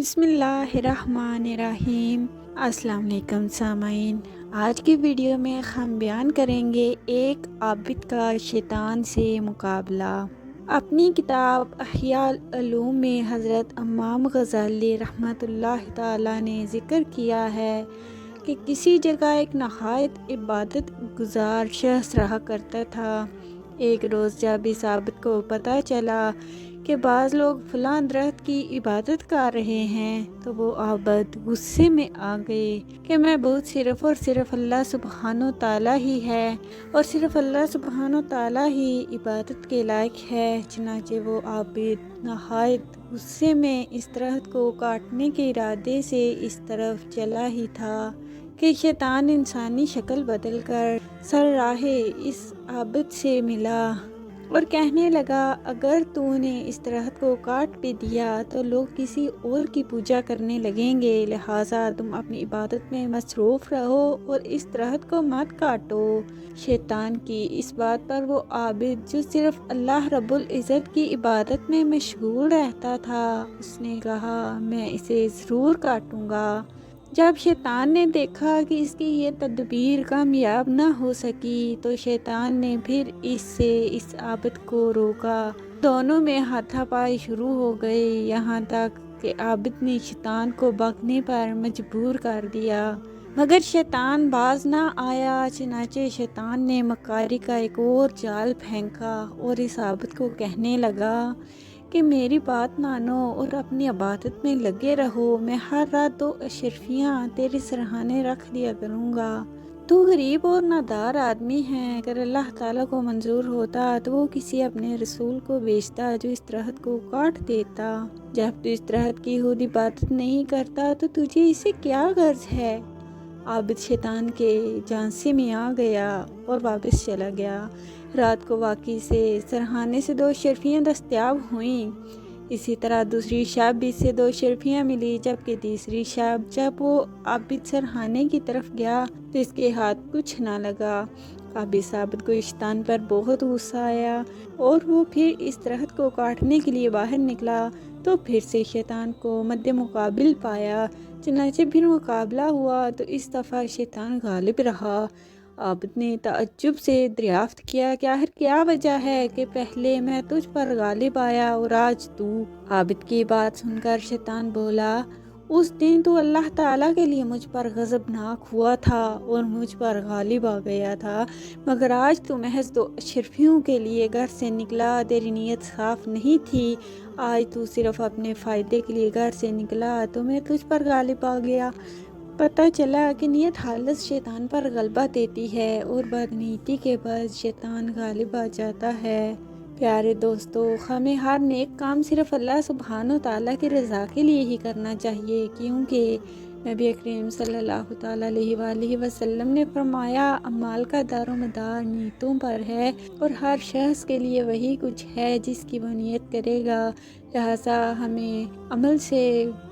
بسم اللہ الرحمن الرحیم۔ السلام علیکم سامعین، آج کی ویڈیو میں ہم بیان کریں گے ایک عابد کا شیطان سے مقابلہ۔ اپنی کتاب احیاء العلوم میں حضرت امام غزالی رحمۃ اللہ تعالی نے ذکر کیا ہے کہ کسی جگہ ایک نہایت عبادت گزار شخص رہا کرتا تھا۔ ایک روز جب اس عابد کو پتہ چلا کہ بعض لوگ فلاں درخت کی عبادت کر رہے ہیں تو وہ عابد غصے میں آ گئے کہ معبود صرف اور صرف اللہ سبحانہ و تعالیٰ ہی ہے اور صرف اللہ سبحانہ و تعالیٰ ہی عبادت کے لائق ہے۔ چنانچہ وہ عابد نہایت غصے میں اس درخت کو کاٹنے کے ارادے سے اس طرف چلا ہی تھا کہ شیطان انسانی شکل بدل کر سر راہ اس عابد سے ملا اور کہنے لگا، اگر تو نے اس درخت کو کاٹ بھی دیا تو لوگ کسی اور کی پوجا کرنے لگیں گے، لہٰذا تم اپنی عبادت میں مصروف رہو اور اس درخت کو مت کاٹو۔ شیطان کی اس بات پر وہ عابد جو صرف اللہ رب العزت کی عبادت میں مشغول رہتا تھا، اس نے کہا، میں اسے ضرور کاٹوں گا۔ جب شیطان نے دیکھا کہ اس کی یہ تدبیر کامیاب نہ ہو سکی تو شیطان نے پھر اس عابد کو روکا۔ دونوں میں ہاتھا پائی شروع ہو گئی، یہاں تک کہ عابد نے شیطان کو بھاگنے پر مجبور کر دیا، مگر شیطان باز نہ آیا۔ چنانچہ شیطان نے مکاری کا ایک اور جال پھینکا اور اس عابد کو کہنے لگا کہ میری بات مانو اور اپنی عبادت میں لگے رہو، میں ہر رات 2 اشرفیاں تیرے سرہانے رکھ دیا کروں گا۔ تو غریب اور نادار آدمی ہے، اگر اللہ تعالیٰ کو منظور ہوتا تو وہ کسی اپنے رسول کو بھیجتا جو اس درخت کو کاٹ دیتا۔ جب تو اس درخت کی خود عبادت نہیں کرتا تو تجھے اسے کیا غرض ہے؟ عابد شیطان کے جھانسے میں آ گیا اور واپس چلا گیا۔ رات کو واقعی سے سرہانے سے 2 اشرفیاں دستیاب ہوئیں۔ اسی طرح دوسری شب بھی سے 2 اشرفیاں ملی، جبکہ تیسری شب جب وہ عابد سرہانے کی طرف گیا تو اس کے ہاتھ کچھ نہ لگا۔ اب اس عابد کو شیطان پر بہت غصہ آیا اور وہ پھر اس درخت کو کاٹنے کے لیے باہر نکلا تو پھر سے شیطان کو مد مقابل پایا۔ چنانچہ پھر مقابلہ ہوا تو اس دفعہ شیطان غالب رہا۔ عابد نے تعجب سے دریافت کیا کہ آخر کیا وجہ ہے کہ پہلے میں تجھ پر غالب آیا اور آج تو؟ عابد کی بات سن کر شیطان بولا، اس دن تو اللہ تعالیٰ کے لیے مجھ پر غضبناک ہوا تھا اور مجھ پر غالب آ گیا تھا، مگر آج تو محض 2 اشرفیوں کے لیے گھر سے نکلا، تیری نیت صاف نہیں تھی۔ آج تو صرف اپنے فائدے کے لیے گھر سے نکلا تو میں تجھ پر غالب آ گیا۔ پتہ چلا کہ نیت خالص شیطان پر غلبہ دیتی ہے اور بدنیتی کے بعد شیطان غالب آ جاتا ہے۔ پیارے دوستو، ہمیں ہر نیک کام صرف اللہ سبحانہ و تعالیٰ کی رضا کے لیے ہی کرنا چاہیے، کیونکہ نبی کریم صلی اللہ تعالیٰ علیہ وآلہ وسلم نے فرمایا، اعمال کا دار و مدار نیتوں پر ہے اور ہر شخص کے لیے وہی کچھ ہے جس کی وہ نیت کرے گا، لہٰذا ہمیں عمل سے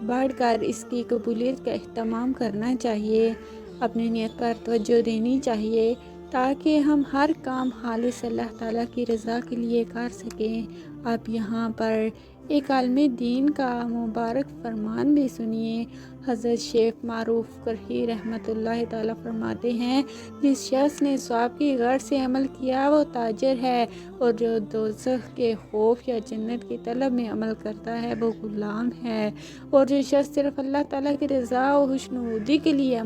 بڑھ کر اس کی قبولیت کا اہتمام کرنا چاہیے، اپنی نیت پر توجہ دینی چاہیے تاکہ ہم ہر کام خالص اللہ تعالیٰ کی رضا کے لیے کر سکیں۔ آپ یہاں پر ایک عالم دین کا مبارک فرمان بھی سنیے۔ حضرت شیخ معروف کرہی رحمۃ اللہ تعالیٰ فرماتے ہیں، جس شخص نے ثواب کی غرض سے عمل کیا وہ تاجر ہے، اور جو دوزخ کے خوف یا جنت کی طلب میں عمل کرتا ہے وہ غلام ہے، اور جو شخص صرف اللہ تعالیٰ کی رضا و خوشنودی کے لیے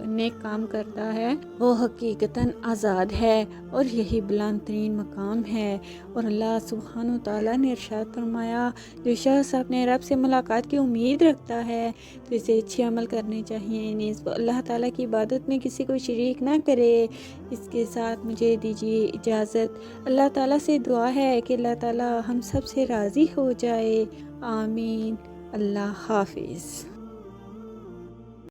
نیک کام کرتا ہے وہ حقیقتاً آزاد ہے، اور یہی بلند ترین مقام ہے۔ اور اللہ سبحانہ تعالیٰ نے ارشاد فرمایا، جو شخص اپنے رب سے ملاقات کی امید رکھتا ہے تو اسے اچھے عمل کرنے چاہیے، نیز وہ اللہ تعالیٰ کی عبادت میں کسی کو شریک نہ کرے۔ اس کے ساتھ مجھے دیجیے اجازت۔ اللہ تعالیٰ سے دعا ہے کہ اللہ تعالیٰ ہم سب سے راضی ہو جائے، آمین۔ اللہ حافظ۔